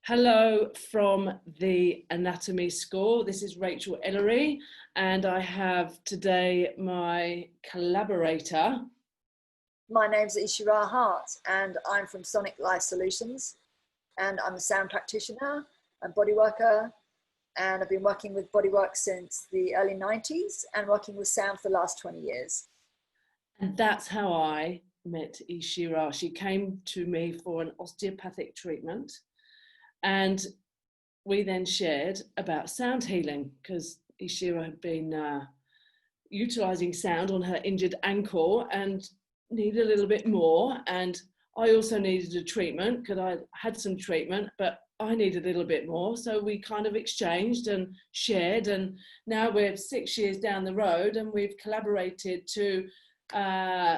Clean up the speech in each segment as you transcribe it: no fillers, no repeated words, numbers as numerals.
Hello from the Anatomy School. This is Rachel Ellery, and I have today my collaborator. My name's Eeshi-Ra Hart, and I'm from Sonic Life Solutions, and I'm a sound practitioner and bodyworker, and I've been working with Bodywork since the early 90s and working with sound for the last 20 years. And that's how I met Eeshi-Ra. She came to me for an osteopathic treatment, and we then shared about sound healing because Eeshi-Ra had been utilizing sound on her injured ankle and needed a little bit more. And I also needed a treatment because I had some treatment, but I needed a little bit more. So we kind of exchanged and shared. And now we're 6 years down the road and we've collaborated to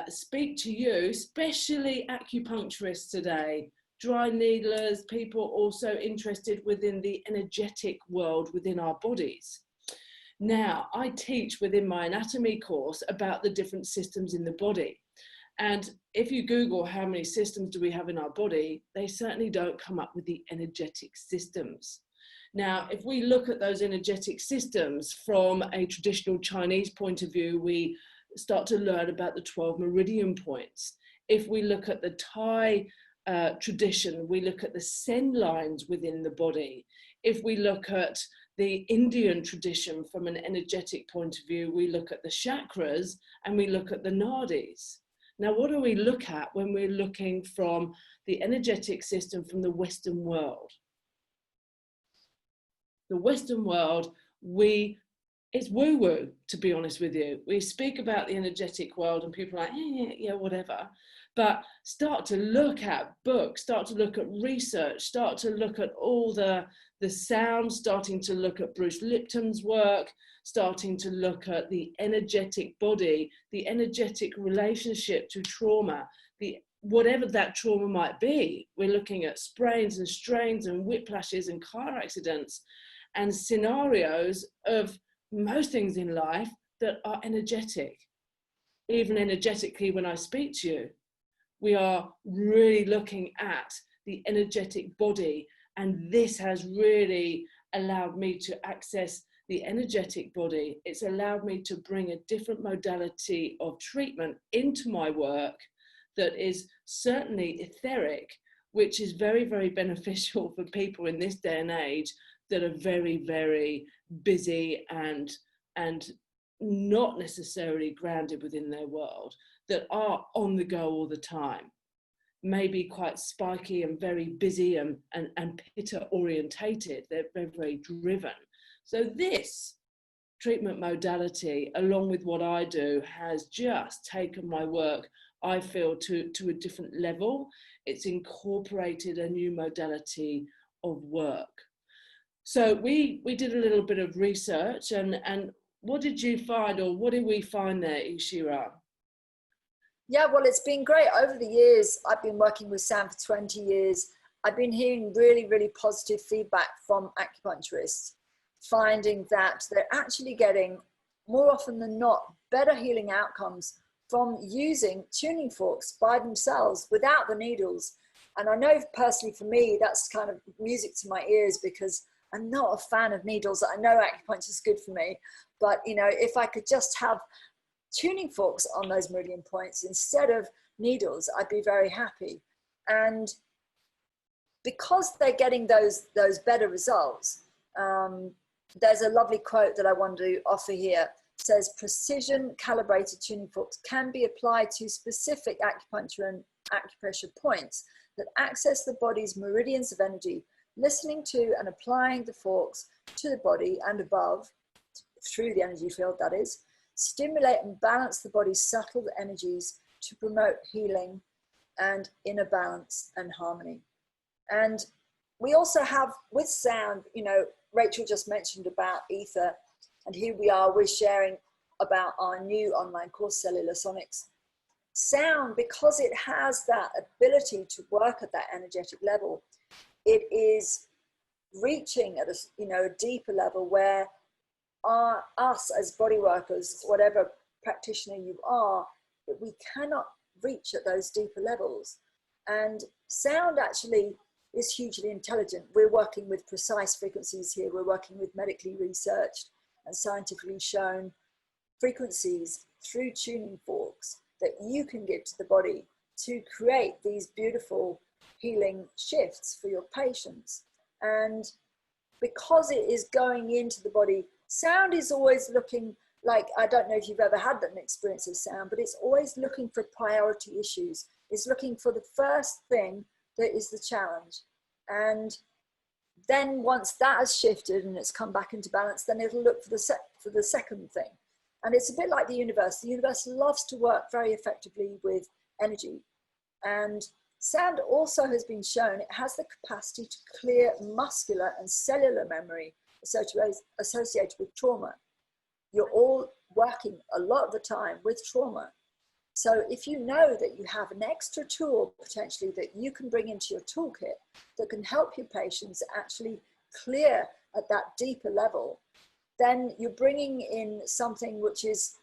speak to you, especially acupuncturists today, dry needlers, people also interested within the energetic world within our bodies. Now, I teach within my anatomy course about the different systems in the body. And if you Google how many systems do we have in our body, they certainly don't come up with the energetic systems. Now, if we look at those energetic systems from a traditional Chinese point of view, we start to learn about the 12 meridian points. If we look at the Thai tradition, we look at the sen lines within the body. If we look at the Indian tradition from an energetic point of view, we look at the chakras and we look at the nadis. Now, what do we look at when we're looking from the energetic system from the Western world? The Western world, it's woo-woo, to be honest with you. We speak about the energetic world and people are like, yeah, whatever. But start to look at books, start to look at research, start to look at all the sounds, starting to look at Bruce Lipton's work, starting to look at the energetic body, the energetic relationship to trauma, whatever that trauma might be. We're looking at sprains and strains and whiplashes and car accidents and scenarios of most things in life that are energetic. Even energetically, when I speak to you, we are really looking at the energetic body, and this has really allowed me to access the energetic body. It's allowed me to bring a different modality of treatment into my work that is certainly etheric, which is very, very beneficial for people in this day and age that are very, very busy and not necessarily grounded within their world, that are on the go all the time, maybe quite spiky and very busy and pitta orientated. They're very, very driven. So this treatment modality, along with what I do, has just taken my work, I feel, to a different level. It's incorporated a new modality of work. So we did a little bit of research, and what did you find, or what did we find there, Eeshi-Ra? Yeah, well, it's been great. Over the years, I've been working with sound for 20 years. I've been hearing really, really positive feedback from acupuncturists, finding that they're actually getting, more often than not, better healing outcomes from using tuning forks by themselves without the needles. And I know personally for me, that's kind of music to my ears because I'm not a fan of needles. I know acupuncture is good for me, but if I could just have tuning forks on those meridian points instead of needles, I'd be very happy. And because they're getting those better results, there's a lovely quote that I want to offer here. It says, precision calibrated tuning forks can be applied to specific acupuncture and acupressure points that access the body's meridians of energy, listening to and applying the forks to the body and above, through the energy field that is, stimulate and balance the body's subtle energies to promote healing and inner balance and harmony. And we also have, with sound, Rachel just mentioned about ether, and here we are, we're sharing about our new online course, Cellular Sonics. Sound, because it has that ability to work at that energetic level, it is reaching at a deeper level where us as body workers, whatever practitioner you are, we cannot reach at those deeper levels. And sound actually is hugely intelligent. We're working with precise frequencies here. We're working with medically researched and scientifically shown frequencies through tuning forks that you can give to the body to create these beautiful healing shifts for your patients. And because it is going into the body, sound is always looking like, I don't know if you've ever had an experience of sound, but it's always looking for priority issues. It's looking for the first thing that is the challenge. And then once that has shifted and it's come back into balance, then it'll look for the second thing. And it's a bit like the universe. The universe loves to work very effectively with energy. And sound also has been shown, it has the capacity to clear muscular and cellular memory associated with trauma. You're all working a lot of the time with trauma. So if you know that you have an extra tool potentially that you can bring into your toolkit that can help your patients actually clear at that deeper level, then you're bringing in something which is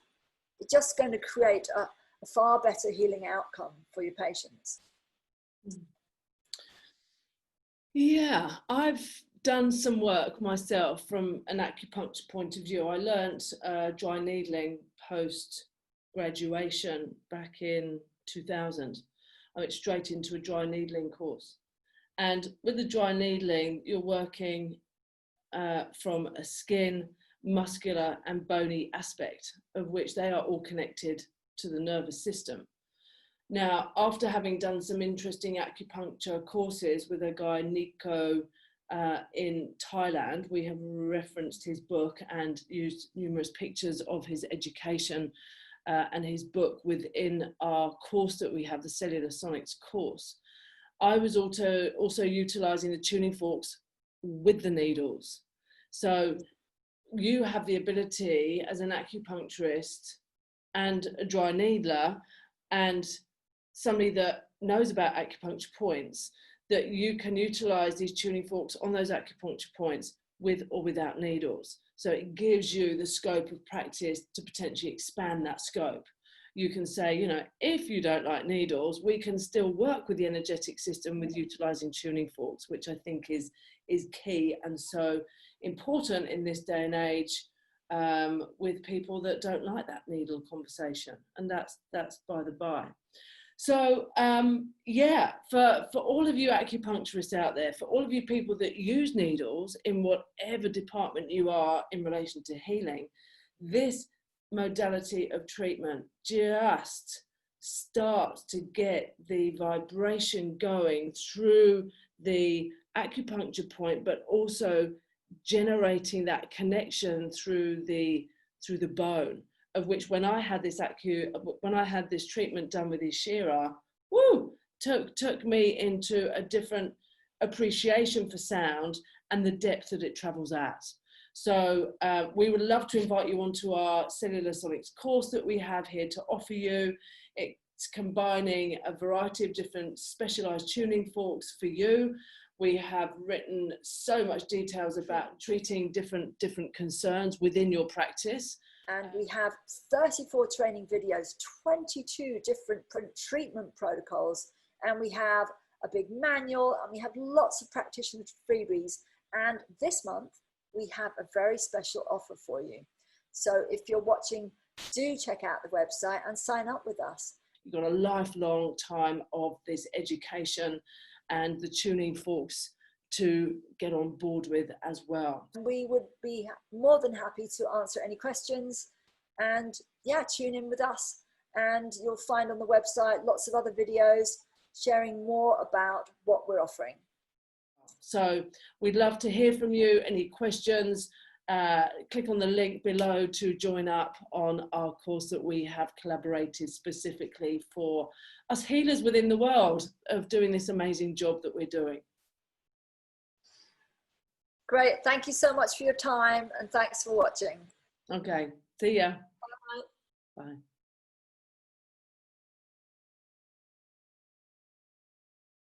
just going to create a far better healing outcome for your patients. Yeah, I've done some work myself from an acupuncture point of view. I learnt dry needling post graduation back in 2000. I went straight into a dry needling course, and with the dry needling you're working from a skin, muscular and bony aspect, of which they are all connected to the nervous system. Now, after having done some interesting acupuncture courses with a guy, Nico, in Thailand, we have referenced his book and used numerous pictures of his education and his book within our course that we have, the Cellular Sonics course. I was also utilizing the tuning forks with the needles. So you have the ability as an acupuncturist and a dry needler and somebody that knows about acupuncture points, that you can utilize these tuning forks on those acupuncture points with or without needles. So it gives you the scope of practice to potentially expand that scope. You can say, you know, if you don't like needles, we can still work with the energetic system with utilizing tuning forks, which I think is key and so important in this day and age, with people that don't like that needle conversation. And that's by the by. So yeah, for all of you acupuncturists out there, for all of you people that use needles in whatever department you are in relation to healing, this modality of treatment just starts to get the vibration going through the acupuncture point, but also generating that connection through the bone, of which when I had this treatment done with Eeshi-Ra, took me into a different appreciation for sound and the depth that it travels at. So we would love to invite you onto our Cellular Sonics course that we have here to offer you. It's combining a variety of different specialized tuning forks for you. We have written so much details about treating different concerns within your practice. And we have 34 training videos, 22 different treatment protocols, and we have a big manual, and we have lots of practitioner freebies. And this month, we have a very special offer for you. So if you're watching, do check out the website and sign up with us. You've got a lifelong time of this education and the tuning forks to get on board with as well. We would be more than happy to answer any questions, and yeah, tune in with us, and you'll find on the website lots of other videos sharing more about what we're offering. So we'd love to hear from you. Any questions, click on the link below to join up on our course that we have collaborated specifically for us healers within the world of doing this amazing job that we're doing. Great. Thank you so much for your time, and thanks for watching. Okay. See ya. Bye. Bye.